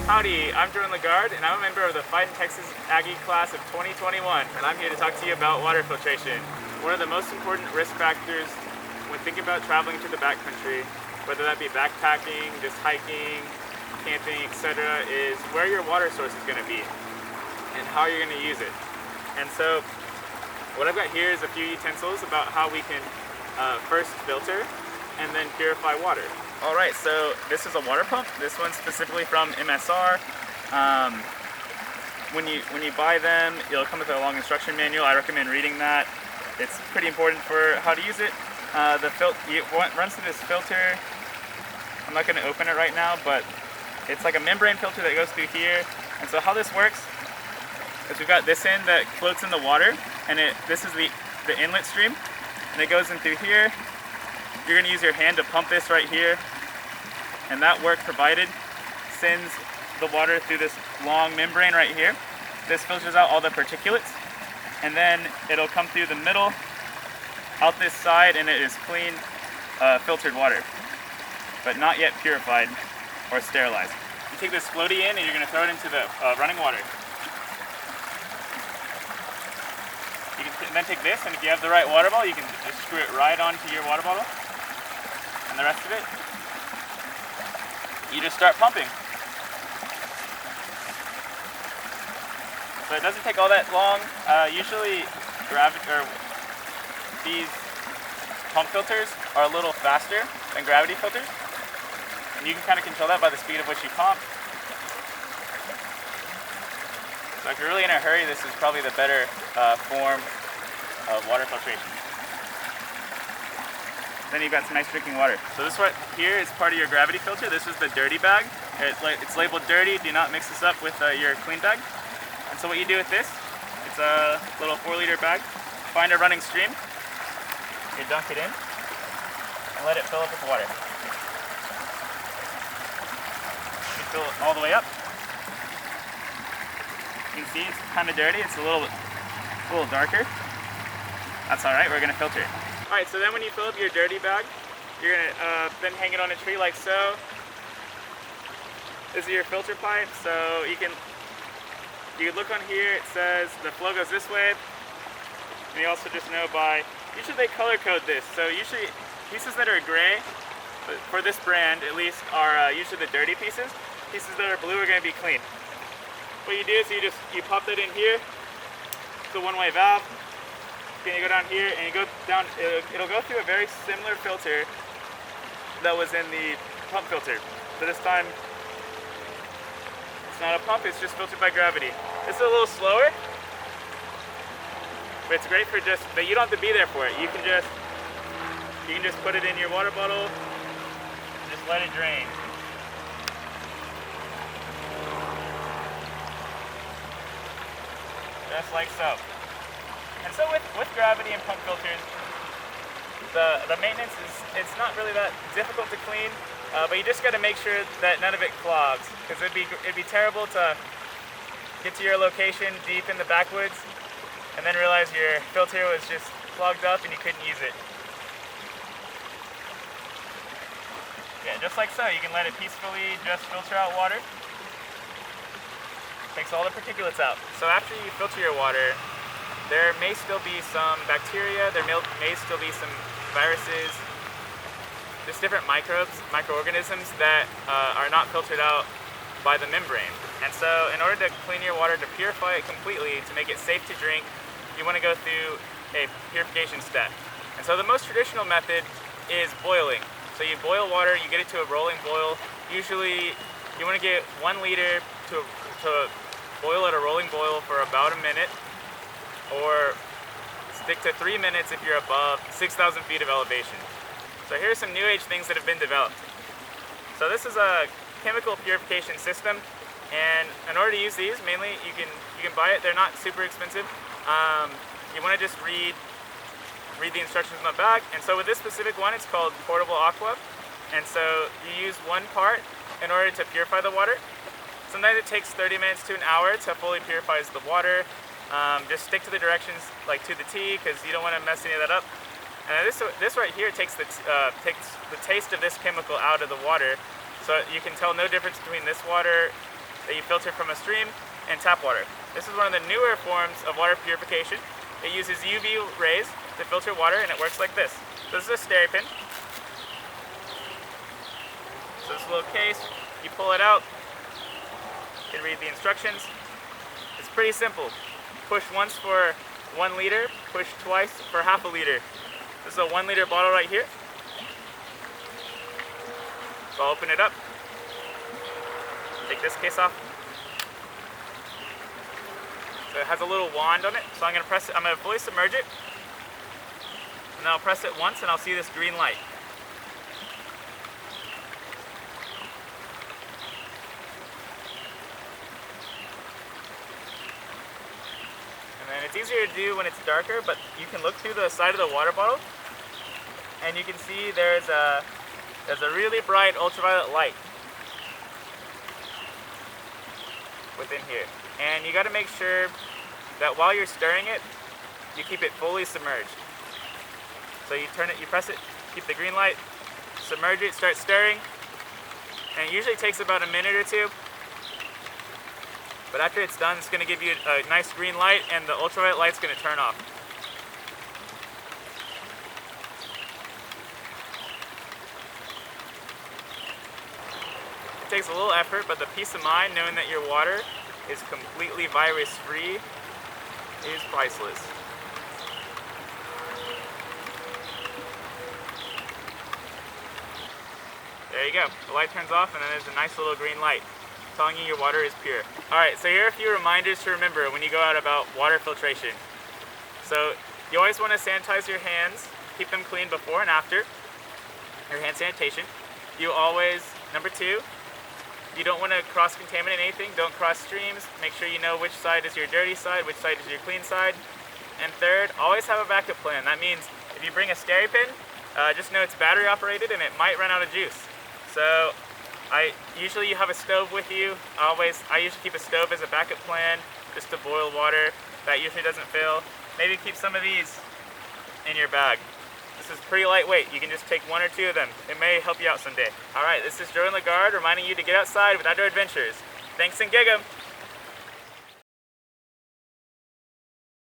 Howdy, I'm Jordan Lagarde, and I'm a member of the Fighting Texas Aggie class of 2021, and I'm here to talk to you about water filtration. One of the most important risk factors when thinking about traveling to the backcountry, whether that be backpacking, just hiking, camping, etc., is where your water source is going to be and how you're going to use it. And so what I've got here is a few utensils about how we can first filter and then purify water. Alright, so this is a water pump. This one's specifically from MSR. When you buy them, it'll come with a long instruction manual. I recommend reading that. It's pretty important for how to use it. It runs through this filter. I'm not going to open it right now, but it's like a membrane filter that goes through here. And so how this works is we've got this end that floats in the water, and this is the inlet stream, and it goes in through here. You're going to use your hand to pump this right here, and that work provided sends the water through this long membrane right here. This filters out all the particulates, and then it'll come through the middle, out this side, and it is clean, filtered water, but not yet purified or sterilized. You take this floaty in, and you're going to throw it into the running water. You can then take this, and if you have the right water bottle, you can just screw it right onto your water bottle. And the rest of it, you just start pumping. So it doesn't take all that long. Usually these pump filters are a little faster than gravity filters. And you can kind of control that by the speed of which you pump. So if you're really in a hurry, this is probably the better form of water filtration. Then you've got some nice drinking water. So this right here is part of your gravity filter. This is the dirty bag. It's labeled dirty. Do not mix this up with your clean bag. And so what you do with this, it's a little 4-liter bag. Find a running stream. You dunk it in and let it fill up with water. You fill it all the way up. You can see it's kind of dirty. It's a little darker. That's all right. We're going to filter it. All right, so then when you fill up your dirty bag, you're going to then hang it on a tree like so. This is your filter pipe, so you can look on here, it says the flow goes this way, and you also just know usually they color code this, so usually pieces that are gray, for this brand at least, are usually the dirty pieces. Pieces that are blue are going to be clean. What you do is you pop that in here, it's a one-way valve. Then you go down here and you go down, it'll go through a very similar filter that was in the pump filter. So this time, it's not a pump, it's just filtered by gravity. This is a little slower, but it's great for but you don't have to be there for it. You can just put it in your water bottle and just let it drain. Just like so. And so with gravity and pump filters, the maintenance it's not really that difficult to clean, but you just got to make sure that none of it clogs, because it'd be terrible to get to your location deep in the backwoods and then realize your filter was just clogged up and you couldn't use it. Yeah, just like so, you can let it peacefully just filter out water. Takes all the particulates out. So after you filter your water, there may still be some bacteria, there may still be some viruses, just different microorganisms that are not filtered out by the membrane. And so in order to clean your water, to purify it completely, to make it safe to drink, you want to go through a purification step. And so the most traditional method is boiling. So you boil water, you get it to a rolling boil. Usually you want to get 1 liter to boil at a rolling boil for about a minute, or stick to 3 minutes if you're above 6,000 feet of elevation. So here's some new age things that have been developed. So this is a chemical purification system, and in order to use these, mainly you can buy it. They're not super expensive. You want to just read the instructions on the back. And so with this specific one, it's called Portable Aqua, and so you use 1 part in order to purify the water. Sometimes it takes 30 minutes to an hour to fully purify the water. Just stick to the directions like to the T, because you don't want to mess any of that up. And this right here takes the taste of this chemical out of the water, so you can tell no difference between this water that you filter from a stream, and tap water. This is one of the newer forms of water purification. It uses UV rays to filter water, and it works like this. So this is a Steripin. So this little case, you pull it out, you can read the instructions. It's pretty simple. Push once for 1 liter, push twice for half a liter. This is a 1 liter bottle right here. So I'll open it up, take this case off. So it has a little wand on it, so I'm going to press it, I'm going to fully submerge it, and then I'll press it once and I'll see this green light. And then it's easier to do when it's darker, but you can look through the side of the water bottle and you can see there's a really bright ultraviolet light within here. And you got to make sure that while you're stirring it, you keep it fully submerged. So you turn it, you press it, keep the green light, submerge it, start stirring, and it usually takes about a minute or two. But after it's done, it's going to give you a nice green light, and the ultraviolet light's going to turn off. It takes a little effort, but the peace of mind knowing that your water is completely virus-free is priceless. There you go. The light turns off and then there's a nice little green light telling you your water is pure. Alright, so here are a few reminders to remember when you go out about water filtration. So you always want to sanitize your hands, keep them clean before and after your hand sanitation. You always, number 2, you don't want to cross-contaminate anything. Don't cross streams. Make sure you know which side is your dirty side, which side is your clean side. And third, always have a backup plan. That means if you bring a Steripin, just know it's battery operated and it might run out of juice. So usually you have a stove with you. I usually keep a stove as a backup plan just to boil water. That usually doesn't fail. Maybe keep some of these in your bag. This is pretty lightweight. You can just take 1 or 2 of them. It may help you out someday. Alright, this is Jordan Lagarde reminding you to get outside with outdoor adventures. Thanks and gig 'em!